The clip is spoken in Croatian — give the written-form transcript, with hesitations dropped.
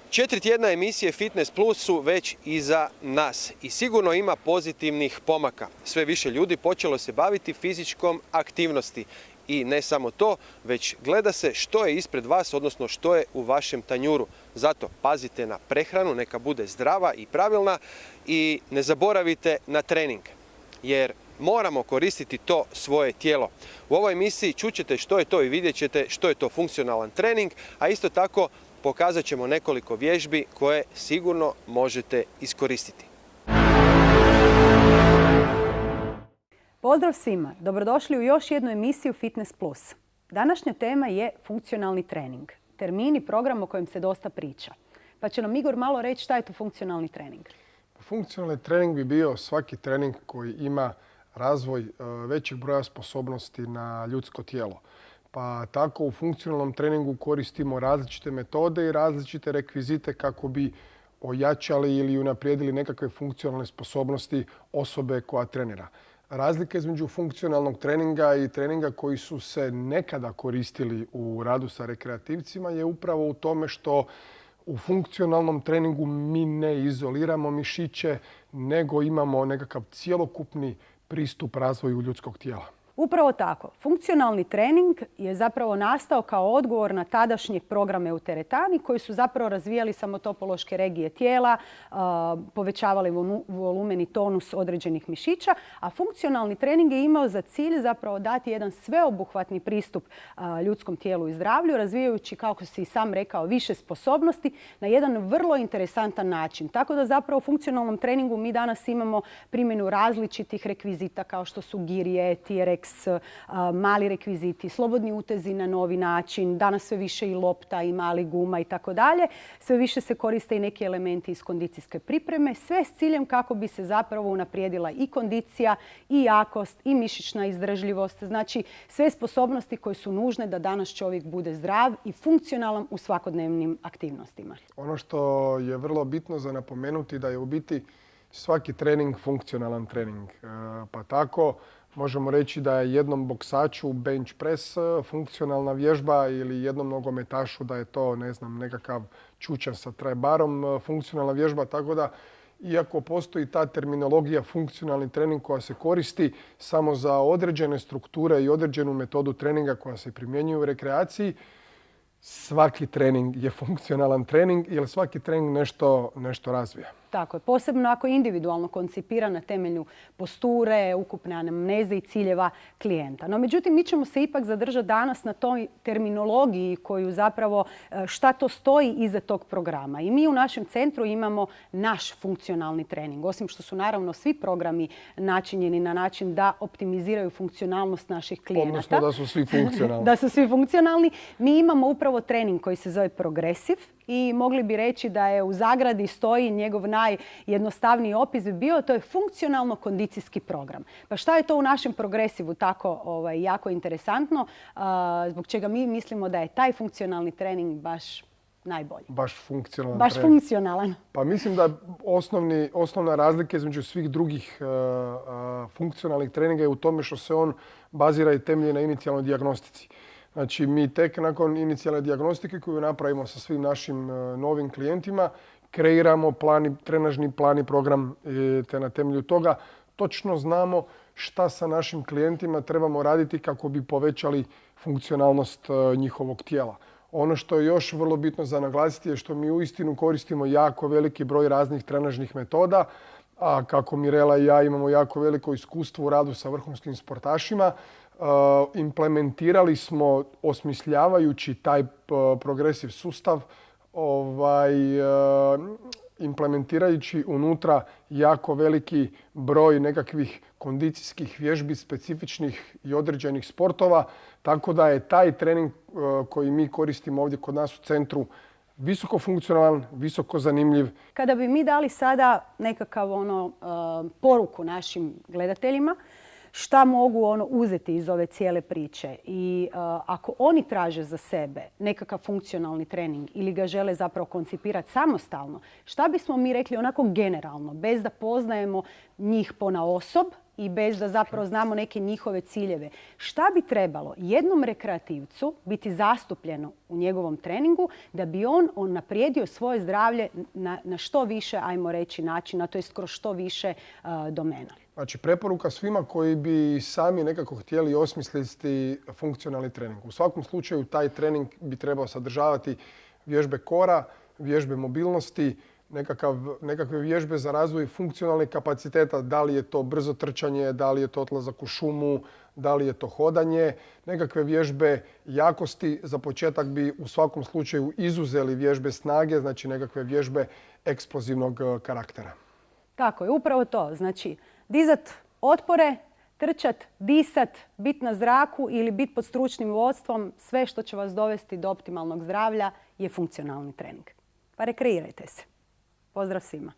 4 tjedna emisije Fitness Plus su već iza nas i sigurno ima pozitivnih pomaka. Sve više ljudi počelo se baviti fizičkom aktivnosti. I ne samo to, već gleda se što je ispred vas, odnosno što je u vašem tanjuru. Zato pazite na prehranu, neka bude zdrava i pravilna i ne zaboravite na trening, jer moramo koristiti to svoje tijelo. U ovoj emisiji čućete što je to i vidjet ćete što je to funkcionalan trening, a isto tako pokazat ćemo nekoliko vježbi koje sigurno možete iskoristiti. Pozdrav svima, dobrodošli u još jednu emisiju Fitness Plus. Današnja tema je funkcionalni trening, termin i program o kojem se dosta priča. Pa će nam Igor malo reći šta je to funkcionalni trening. Funkcionalni trening bi bio svaki trening koji ima razvoj većeg broja sposobnosti na ljudsko tijelo. Pa tako u funkcionalnom treningu koristimo različite metode i različite rekvizite kako bi ojačali ili unaprijedili nekakve funkcionalne sposobnosti osobe koja trenira. Razlika između funkcionalnog treninga i treninga koji su se nekada koristili u radu sa rekreativcima je upravo u tome što u funkcionalnom treningu mi ne izoliramo mišiće, nego imamo nekakav cjelokupni pristup razvoju ljudskog tijela. Upravo tako. Funkcionalni trening je zapravo nastao kao odgovor na tadašnje programe u teretani koji su zapravo razvijali samotopološke regije tijela, povećavali volumen i tonus određenih mišića, a funkcionalni trening je imao za cilj zapravo dati jedan sveobuhvatni pristup ljudskom tijelu i zdravlju, razvijajući, kako si i sam rekao, više sposobnosti na jedan vrlo interesantan način. Tako da zapravo u funkcionalnom treningu mi danas imamo primjenu različitih rekvizita kao što su girije, TRX, mali rekviziti, slobodni utezi na novi način, danas sve više i lopta i mali guma i tako dalje. Sve više se koriste i neki elementi iz kondicijske pripreme, sve s ciljem kako bi se zapravo unaprijedila i kondicija, i jakost, i mišićna izdržljivost. Znači sve sposobnosti koje su nužne da danas čovjek bude zdrav i funkcionalan u svakodnevnim aktivnostima. Ono što je vrlo bitno za napomenuti da je u biti svaki trening funkcionalan trening. Pa tako možemo reći da je jednom boksaču bench press funkcionalna vježba ili jednom nogometašu da je to, ne znam, nekakav čučan sa trajbarom funkcionalna vježba. Tako da, iako postoji ta terminologija funkcionalni trening koja se koristi samo za određene strukture i određenu metodu treninga koja se primjenjuje u rekreaciji, svaki trening je funkcionalan trening jer svaki trening nešto razvija. Tako je, posebno ako je individualno koncipiran na temelju posture, ukupne anamneze i ciljeva klijenta. No, međutim, mi ćemo se ipak zadržati danas na toj terminologiji koju zapravo šta to stoji iza tog programa. I mi u našem centru imamo naš funkcionalni trening. Osim što su naravno svi programi načinjeni na način da optimiziraju funkcionalnost naših klijenata. Odnosno da su svi funkcionalni. Da su svi funkcionalni. Mi imamo upravo trening koji se zove progresiv i mogli bi reći da je u zagradi stoji njegov najjednostavniji opis bi bio, to je funkcionalno-kondicijski program. Pa šta je to u našem progresivu tako jako interesantno, zbog čega mi mislimo da je taj funkcionalni trening baš najbolji. Baš funkcionalan Baš trening. funkcionalan. Pa mislim da osnovna razlika između svih drugih funkcionalnih treninga je u tome što se on bazira i temelji na inicijalnoj dijagnostici. Znači, mi tek nakon inicijalne dijagnostike koju napravimo sa svim našim novim klijentima, kreiramo trenažni plan i program, te na temelju toga točno znamo šta sa našim klijentima trebamo raditi kako bi povećali funkcionalnost njihovog tijela. Ono što je još vrlo bitno za naglasiti je što mi uistinu koristimo jako veliki broj raznih trenažnih metoda, a kako Mirela i ja imamo jako veliko iskustvo u radu sa vrhunskim sportašima, implementirali smo, osmišljavajući taj progresiv sustav, implementirajući unutra jako veliki broj nekakvih kondicijskih vježbi, specifičnih i određenih sportova. Tako da je taj trening koji mi koristimo ovdje kod nas u centru visoko funkcionalan, visoko zanimljiv. Kada bi mi dali sada nekakav poruku našim gledateljima, šta mogu uzeti iz ove cijele priče i ako oni traže za sebe nekakav funkcionalni trening ili ga žele zapravo koncipirati samostalno, šta bismo mi rekli onako generalno, bez da poznajemo njih ponaosob i bez da zapravo znamo neke njihove ciljeve. Šta bi trebalo jednom rekreativcu biti zastupljeno u njegovom treningu da bi on unaprijedio svoje zdravlje na što više, ajmo reći, načina, to jest kroz što više domena? Znači, preporuka svima koji bi sami nekako htjeli osmisliti funkcionalni trening. U svakom slučaju taj trening bi trebao sadržavati vježbe kora, vježbe mobilnosti, nekakve vježbe za razvoj funkcionalnih kapaciteta, da li je to brzo trčanje, da li je to odlazak u šumu, da li je to hodanje, nekakve vježbe jakosti. Za početak bi u svakom slučaju izuzeli vježbe snage, znači nekakve vježbe eksplozivnog karaktera. Tako je, upravo to. Znači, dizat otpore, trčat, disat, bit na zraku ili bit pod stručnim vodstvom, sve što će vas dovesti do optimalnog zdravlja je funkcionalni trening. Pa rekreirajte se. Pozdrav svima.